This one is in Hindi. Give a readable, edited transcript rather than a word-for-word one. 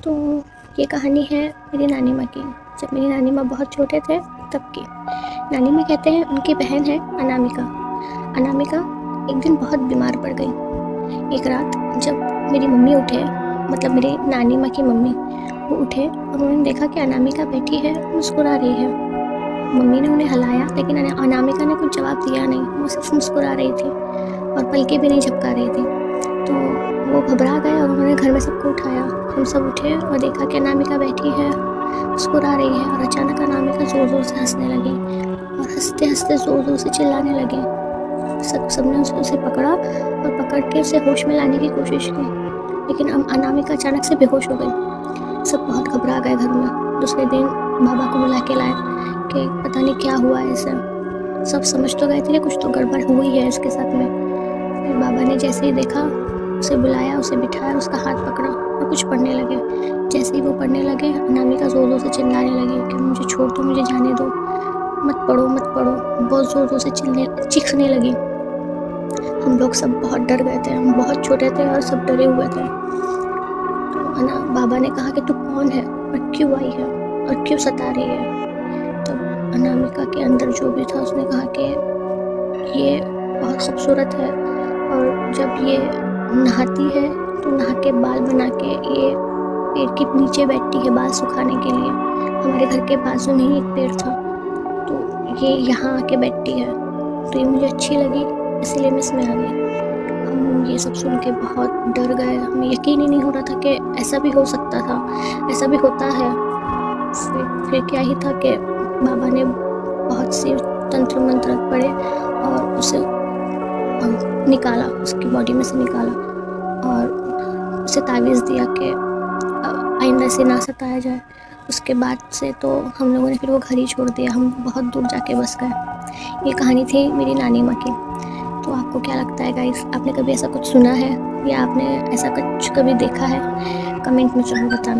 तो ये कहानी है मेरी नानी माँ की। जब मेरी नानी माँ बहुत छोटे थे तब की। नानी माँ कहते हैं उनकी बहन है अनामिका। अनामिका एक दिन बहुत बीमार पड़ गई। एक रात जब मेरी मम्मी उठे, मतलब मेरी नानी माँ की मम्मी, वो उठे और उन्होंने देखा कि अनामिका बैठी है, मुस्कुरा रही है। मम्मी ने उन्हें हिलाया लेकिन अनामिका ने कुछ जवाब दिया नहीं, वो सिर्फ मुस्कुरा रही थी और पलके भी नहीं झपका रही थी। तो वो घबरा गए और उन्होंने घर में सबको उठाया। हम सब उठे और देखा कि अनामिका बैठी है, मुस्कुरा रही है। और अचानक अनामिका ज़ोर ज़ोर से हंसने लगी और हंसते हंसते ज़ोर ज़ोर से चिल्लाने लगी। सबने उसे पकड़ा और पकड़ के उसे होश में लाने की कोशिश की, लेकिन अनामिका अचानक से बेहोश हो गई। सब बहुत घबरा गए घर में। दूसरे दिन बाबा को बुला के लाए कि पता नहीं क्या हुआ है इसे। सब समझ तो गए थे कि कुछ तो गड़बड़ हुई है इसके साथ में। फिर बाबा ने जैसे ही देखा, उसे बुलाया, उसे बिठाया, उसका हाथ पकड़ा और कुछ पढ़ने लगे। जैसे ही वो पढ़ने लगे, अनामिका ज़ोर ज़ोर से चिल्लाने लगी कि मुझे छोड़ दो, मुझे जाने दो, मत पढ़ो मत पढ़ो। बहुत ज़ोर ज़ोर से चीखने लगी। हम लोग सब बहुत डर गए थे। हम बहुत छोटे थे और सब डरे हुए थे। तो बाबा ने कहा कि तू कौन है और क्यों आई है और क्यों सता रही है। तब अनामिका के अंदर जो भी था उसने कहा कि ये बहुत खूबसूरत है और जब ये नहाती है तो नहा के बाल बना के ये पेड़ के नीचे बैठती है बाल सुखाने के लिए। हमारे घर के बाजू में ही एक पेड़ था, तो ये यहाँ आके बैठती है। तो ये मुझे अच्छी लगी, इसलिए मैं इसमें आ गई। हम ये सब सुन के बहुत डर गए। हमें यकीन ही नहीं हो रहा था कि ऐसा भी हो सकता था, ऐसा भी होता है। फिर क्या ही था कि बाबा ने बहुत सी तंत्र मंत्र पढ़े और उसे निकाला, उसकी बॉडी में से निकाला और उसे तावीज़ दिया कि आइंदा से ना सताया जाए। उसके बाद से तो हम लोगों ने फिर वो घर ही छोड़ दिया। हम बहुत दूर जाके बस गए। ये कहानी थी मेरी नानी माँ की। तो आपको क्या लगता है गाइस, आपने कभी ऐसा कुछ सुना है या आपने ऐसा कुछ कभी देखा है? कमेंट में ज़रूर बताना।